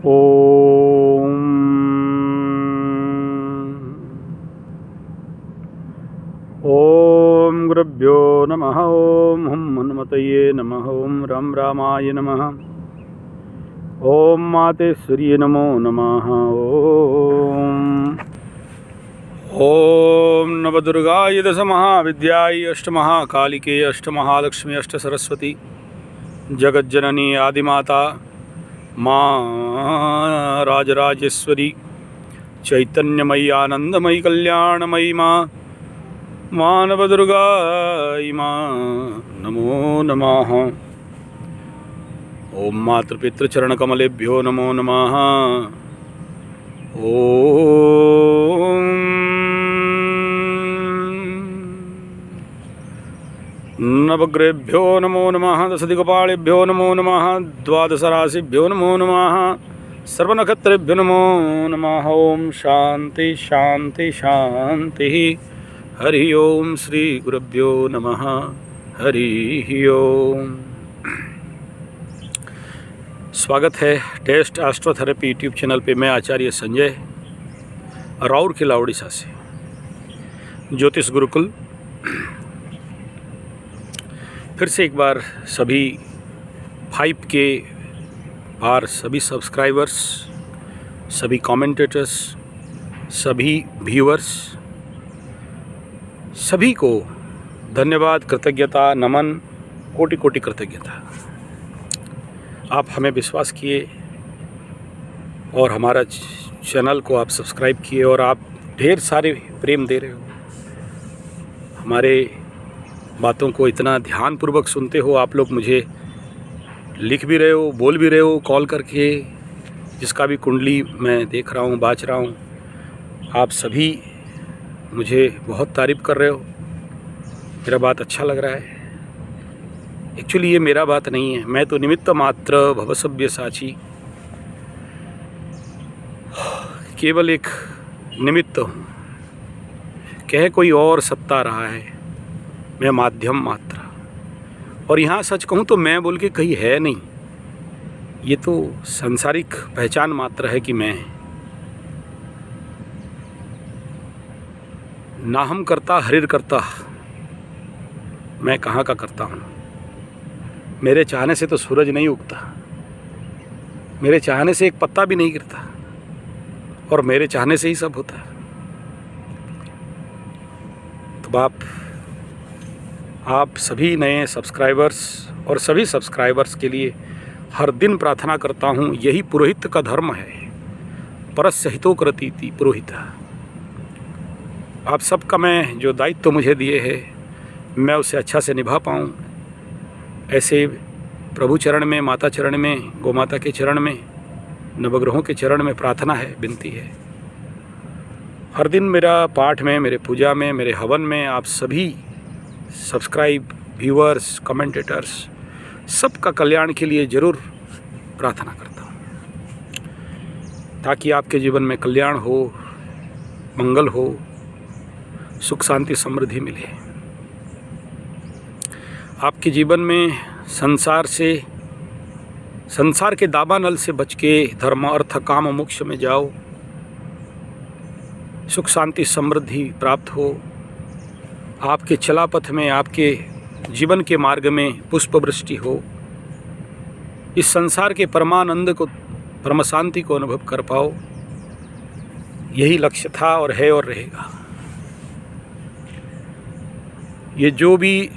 ओम ओम गुरुभ्यो नमः। ओम हुम हनुमतये नमः। ओम राम रामाय नमः। ओम मातेश्वर्ये नमो नमः। ओम नवदुर्गाय दश महाविद्याय अष्टमहाकालिके अष्टमहालक्ष्मी अष्टसरस्वती जगज्जननी आदिमाता माँ राजराजेश्वरी चैतन्यमयी आनंदमयी कल्याणमयी माँ नवदुर्गाय माँ नमो नमः। ओम मातृपितृचरणकमलेभ्यो नमो नमः। ओम नवग्रहेभ्यो नमो नमः। दशदिक्पालेभ्यो नमो नमः। द्वादशराशिभ्यो नमो नमः। सर्वनक्षत्रेभ्यो नमो नमः। ओम शांति शांति शांति। हरि ओम श्री गुरुभ्यो नमः। हरि ओम। स्वागत है टेस्ट एस्ट्रोथेरेपी यूट्यूब चैनल पे। मैं आचार्य संजय राउर किला उड़ीसा से, ज्योतिष गुरुकुल। फिर से एक बार सभी 5 के पार सभी सब्सक्राइबर्स, सभी कमेंटेटर्स, सभी व्यूअर्स, सभी को धन्यवाद, कृतज्ञता, नमन, कोटि कोटि कृतज्ञता। आप हमें विश्वास किए और हमारा चैनल को आप सब्सक्राइब किए और आप ढेर सारे प्रेम दे रहे हो। हमारे बातों को इतना ध्यानपूर्वक सुनते हो। आप लोग मुझे लिख भी रहे हो, बोल भी रहे हो कॉल करके, जिसका भी कुंडली मैं देख रहा हूँ, बाँच रहा हूँ। आप सभी मुझे बहुत तारीफ़ कर रहे हो। मेरा बात अच्छा लग रहा है। एक्चुअली ये मेरा बात नहीं है, मैं तो निमित्त मात्र भवसभ्य साची, केवल एक निमित्त हूँ। कहे कोई और सत्ता रहा है, मैं माध्यम मात्र। और यहाँ सच कहूँ तो मैं बोल के कहीं है नहीं। ये तो सांसारिक पहचान मात्र है कि मैं ना हम करता हरिर करता। मैं कहाँ का करता हूँ। मेरे चाहने से तो सूरज नहीं उगता, मेरे चाहने से एक पत्ता भी नहीं गिरता, और मेरे चाहने से ही सब होता है। तो आप सभी नए सब्सक्राइबर्स और सभी सब्सक्राइबर्स के लिए हर दिन प्रार्थना करता हूँ। यही पुरोहित का धर्म है। परस्य हितो कृतीति पुरोहित। आप सबका मैं जो दायित्व मुझे दिए है, मैं उसे अच्छा से निभा पाऊँ, ऐसे प्रभु चरण में, माता चरण में, गोमाता के चरण में, नवग्रहों के चरण में प्रार्थना है, विनती है। हर दिन मेरा पाठ में, मेरे पूजा में, मेरे हवन में आप सभी सब्सक्राइब, व्यूअर्स, कमेंटेटर्स, सबका कल्याण के लिए ज़रूर प्रार्थना करता हूँ, ताकि आपके जीवन में कल्याण हो, मंगल हो, सुख शांति समृद्धि मिले। आपके जीवन में संसार के दावानल से बच के धर्म अर्थ काम मोक्ष में जाओ, सुख शांति समृद्धि प्राप्त हो। आपके चलापथ में, आपके जीवन के मार्ग में पुष्प वृष्टि हो। इस संसार के परमानंद को, परम शांति को अनुभव कर पाओ। यही लक्ष्य था और है और रहेगा। ये जो भी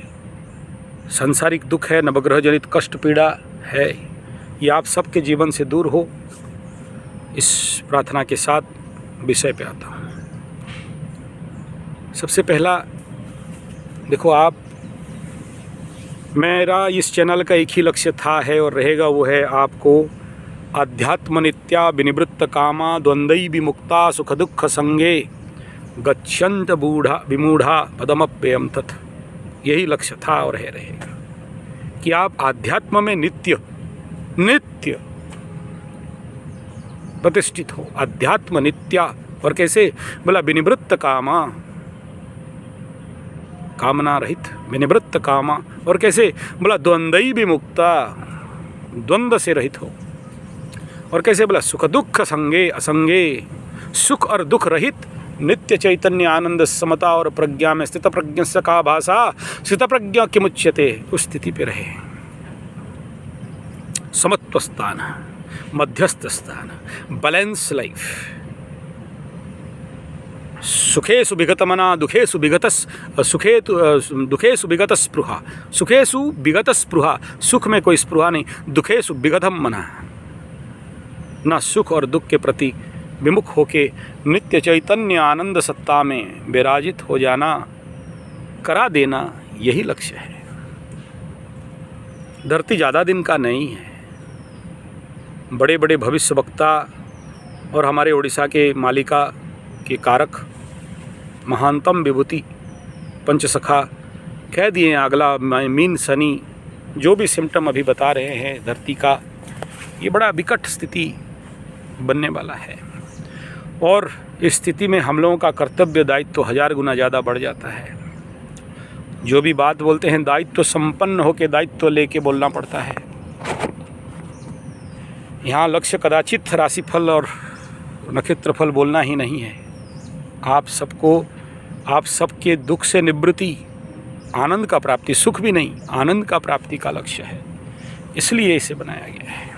सांसारिक दुख है, नवग्रह जनित कष्ट पीड़ा है, ये आप सबके जीवन से दूर हो, इस प्रार्थना के साथ विषय पे आता हूँ। सबसे पहला देखो, मेरा इस चैनल का एक ही लक्ष्य था, है और रहेगा। वो है आपको अध्यात्म नित्या विनिवृत्त कामा द्वंद्वै विमुक्ता सुख दुख संगे गच्छन्त बूढ़ा विमूढ़ा पदमप्ययम तत्। यही लक्ष्य था और है रहेगा कि आप आध्यात्म में नित्य प्रतिष्ठित हो। अध्यात्म नित्या, और कैसे बोला? विनिवृत्त कामा, कामना रहित, विनिवृत्त कामा। और कैसे बोला? द्वंद्वै विमुक्ता, द्वंद्व से रहित हो। और कैसे बोला, सुख दुख संगे असंगे, सुख और दुख रहित नित्य चैतन्य आनंद समता और प्रज्ञा में स्थित प्रज्ञ का भाषा स्थित प्रज्ञा किमुच्यते, उस स्थिति पे रहे। समत्व स्थान, मध्यस्थ स्थान, बैलेंस लाइफ। सुखेषु विगतमना दुखेषु दुखेषु विगत स्पृहा, सुखेषु विगत स्पृहा, सुख में कोई स्पृहा नहीं, दुखेषु विगतम मना, ना सुख और दुख के प्रति विमुख होके नित्य चैतन्य आनंद सत्ता में विराजित हो जाना, करा देना, यही लक्ष्य है। धरती ज़्यादा दिन का नहीं है। बड़े बड़े भविष्य वक्ता और हमारे उड़ीसा के मालिका के कारक महानतम विभूति पंचसखा कह दिए, अगला मीन शनि जो भी सिम्टम अभी बता रहे हैं धरती का, ये बड़ा विकट स्थिति बनने वाला है। और इस स्थिति में हम लोगों का कर्तव्य दायित्व 1000 गुना ज़्यादा बढ़ जाता है। जो भी बात बोलते हैं दायित्व संपन्न होकर दायित्व लेके बोलना पड़ता है। यहाँ लक्ष्य कदाचित राशिफल और नक्षत्रफल बोलना ही नहीं है। आप सबके दुख से निवृत्ति, आनंद का प्राप्ति, सुख भी नहीं आनंद का प्राप्ति का लक्ष्य है, इसलिए इसे बनाया गया है।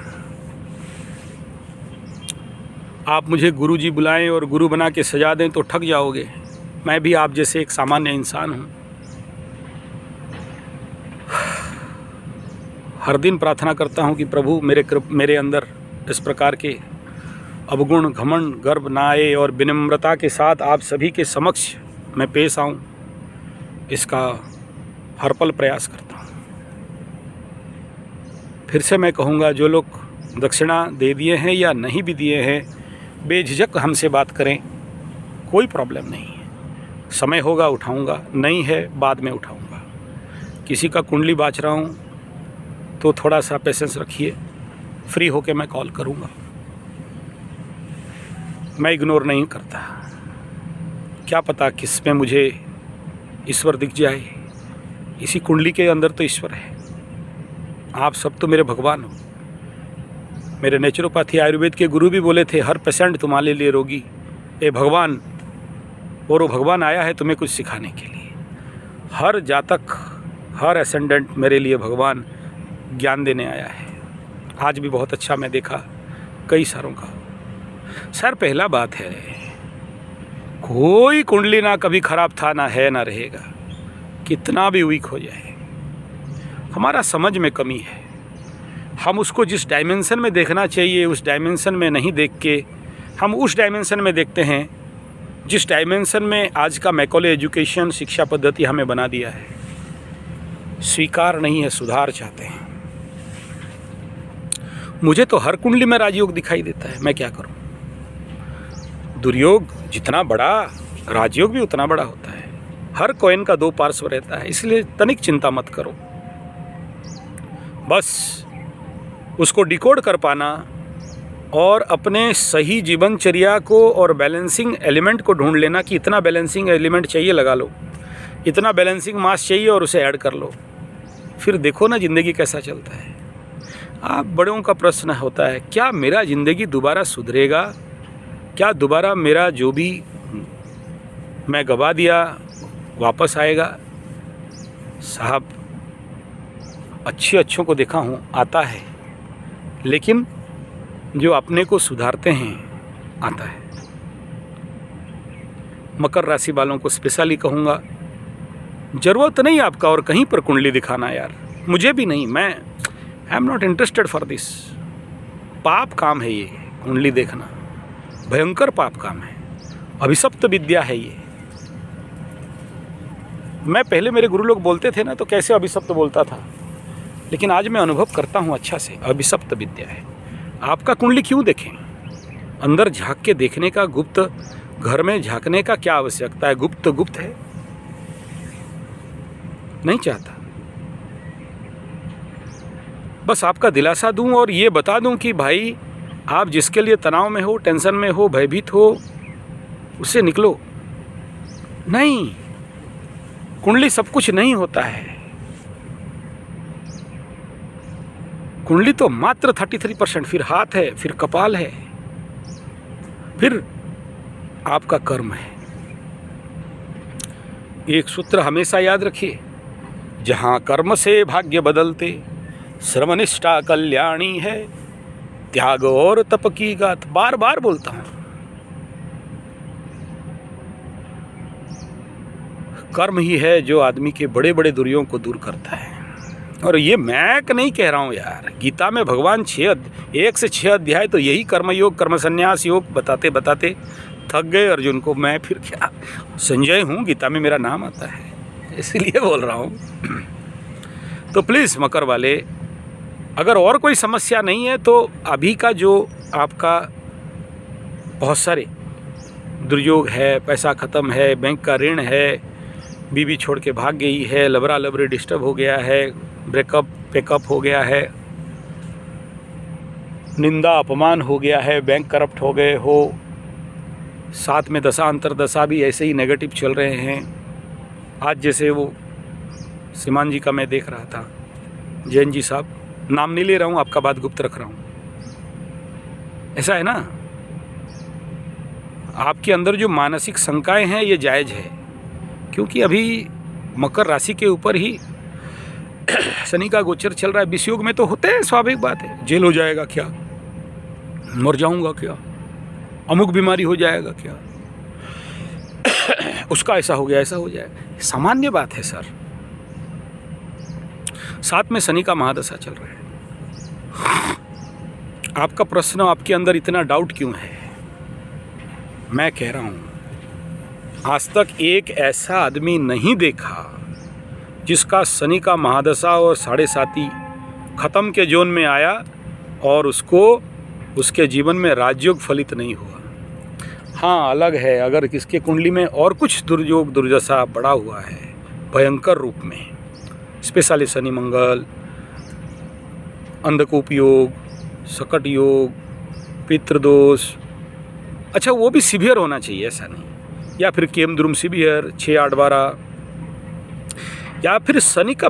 आप मुझे गुरु जी बुलाएं और गुरु बना के सजा दें तो ठग जाओगे। मैं भी आप जैसे एक सामान्य इंसान हूँ। हर दिन प्रार्थना करता हूँ कि प्रभु मेरे अंदर इस प्रकार के अवगुण, घमंड, गर्व ना आए और विनम्रता के साथ आप सभी के समक्ष मैं पेश आऊँ, इसका हर पल प्रयास करता हूँ। फिर से मैं कहूँगा, जो लोग दक्षिणा दे दिए हैं या नहीं भी दिए हैं, बेझिझक हमसे बात करें, कोई प्रॉब्लम नहीं है। समय होगा उठाऊँगा, नहीं है बाद में उठाऊँगा। किसी का कुंडली बाँच रहा हूँ तो थोड़ा सा पेशेंस रखिए, फ्री होके मैं कॉल करूँगा। मैं इग्नोर नहीं करता। क्या पता किस में मुझे ईश्वर दिख जाए। इसी कुंडली के अंदर तो ईश्वर है। आप सब तो मेरे भगवान हो। मेरे नेचुरोपैथी आयुर्वेद के गुरु भी बोले थे, हर पेशेंट तुम्हारे लिए रोगी, ए भगवान। और वो भगवान आया है तुम्हें कुछ सिखाने के लिए। हर जातक, हर एसेंडेंट मेरे लिए भगवान ज्ञान देने आया है। आज भी बहुत अच्छा मैं देखा कई सारों का। सर पहला बात है, कोई कुंडली ना कभी खराब था, ना है, ना रहेगा। कितना भी वीक हो जाए, हमारा समझ में कमी है। हम उसको जिस डायमेंशन में देखना चाहिए उस डायमेंशन में नहीं देख के हम उस डायमेंशन में देखते हैं जिस डायमेंशन में आज का मैकॉले एजुकेशन शिक्षा पद्धति हमें बना दिया है। स्वीकार नहीं है, सुधार चाहते हैं। मुझे तो हर कुंडली में राजयोग दिखाई देता है, मैं क्या करूं। दुर्योग जितना बड़ा, राजयोग भी उतना बड़ा होता है। हर कॉइन का 2 पार्श्व रहता है, इसलिए तनिक चिंता मत करो। बस उसको डिकोड कर पाना और अपने सही जीवनचर्या को और बैलेंसिंग एलिमेंट को ढूंढ लेना कि इतना बैलेंसिंग एलिमेंट चाहिए, लगा लो, इतना बैलेंसिंग मास चाहिए और उसे ऐड कर लो। फिर देखो ना ज़िंदगी कैसा चलता है। आप बड़ों का प्रश्न होता है, क्या मेरा ज़िंदगी दोबारा सुधरेगा? क्या दोबारा मेरा जो भी मैं गवा दिया वापस आएगा? साहब, अच्छों को देखा हूँ, आता है, लेकिन जो अपने को सुधारते हैं आता है। मकर राशि वालों को स्पेशली कहूँगा, ज़रूरत नहीं आपका और कहीं पर कुंडली दिखाना यार, मुझे भी नहीं, मैं I am not interested for this. पाप काम है ये, कुंडली देखना भयंकर पाप काम है, अभिशप्त विद्या है ये। मैं पहले मेरे गुरु लोग बोलते थे ना तो कैसे अभिशप्त बोलता था, लेकिन आज मैं अनुभव करता हूँ अच्छा से, अभिशप्त विद्या है। आपका कुंडली क्यों देखें? अंदर झांक के देखने का, गुप्त घर में झांकने का क्या आवश्यकता है? गुप्त है, नहीं चाहता। बस आपका दिलासा दूं और ये बता दूं कि भाई, आप जिसके लिए तनाव में हो, टेंशन में हो, भयभीत हो, उससे निकलो। नहीं, कुंडली सब कुछ नहीं होता है। कुंडली तो मात्र 33%, फिर हाथ है, फिर कपाल है, फिर आपका कर्म है। एक सूत्र हमेशा याद रखिए, जहाँ कर्म से भाग्य बदलते, श्रमनिष्ठा कल्याणी है, त्याग और तप की गाथ। बार बार बोलता हूँ, कर्म ही है जो आदमी के बड़े बड़े दुर्यों को दूर करता है। और ये मैं नहीं कह रहा हूँ यार, गीता में भगवान 1 से 6 अध्याय तो यही कर्मयोग कर्म संन्यास योग बताते बताते थक गए अर्जुन को। मैं फिर क्या संजय हूँ, गीता में मेरा नाम आता है, इसीलिए बोल रहा हूँ। तो प्लीज़ मकर वाले, अगर और कोई समस्या नहीं है तो अभी का जो आपका बहुत सारे दुर्योग है, पैसा ख़त्म है, बैंक का ऋण है, बीवी छोड़ के भाग गई है, लबरा लबरी डिस्टर्ब हो गया है, ब्रेकअप पेकअप हो गया है, निंदा अपमान हो गया है, बैंक करप्ट हो गए हो, साथ में दशा अंतरदशा भी ऐसे ही नेगेटिव चल रहे हैं। आज जैसे वो सीमान जी का मैं देख रहा था, जैन जी साहब, नाम नहीं ले रहा हूँ, आपका बात गुप्त रख रहा हूँ। ऐसा है ना, आपके अंदर जो मानसिक शंकाएं हैं ये जायज़ है, क्योंकि अभी मकर राशि के ऊपर ही शनि का गोचर चल रहा है। विषयोग में तो होते हैं, स्वाभाविक बात है, जेल हो जाएगा क्या, मर जाऊंगा क्या, अमुक बीमारी हो जाएगा क्या, उसका ऐसा हो गया, ऐसा हो जाएगा, सामान्य बात है सर। साथ में शनि का महादशा चल रहा है। आपका प्रश्न, आपके अंदर इतना डाउट क्यों है? मैं कह रहा हूँ, आज तक एक ऐसा आदमी नहीं देखा जिसका शनि का महादशा और 7.5 ख़त्म के जोन में आया और उसको उसके जीवन में राजयोग फलित नहीं हुआ। हाँ, अलग है अगर किसके कुंडली में और कुछ दुर्योग दुर्दशा बढ़ा हुआ है भयंकर रूप में, स्पेशली शनि मंगल, अंधकूप योग, सकट योग, पितृदोष, अच्छा वो भी सीवियर होना चाहिए, ऐसा नहीं, या फिर केमद्रुम सीवियर 6, 8, 12, या फिर शनि का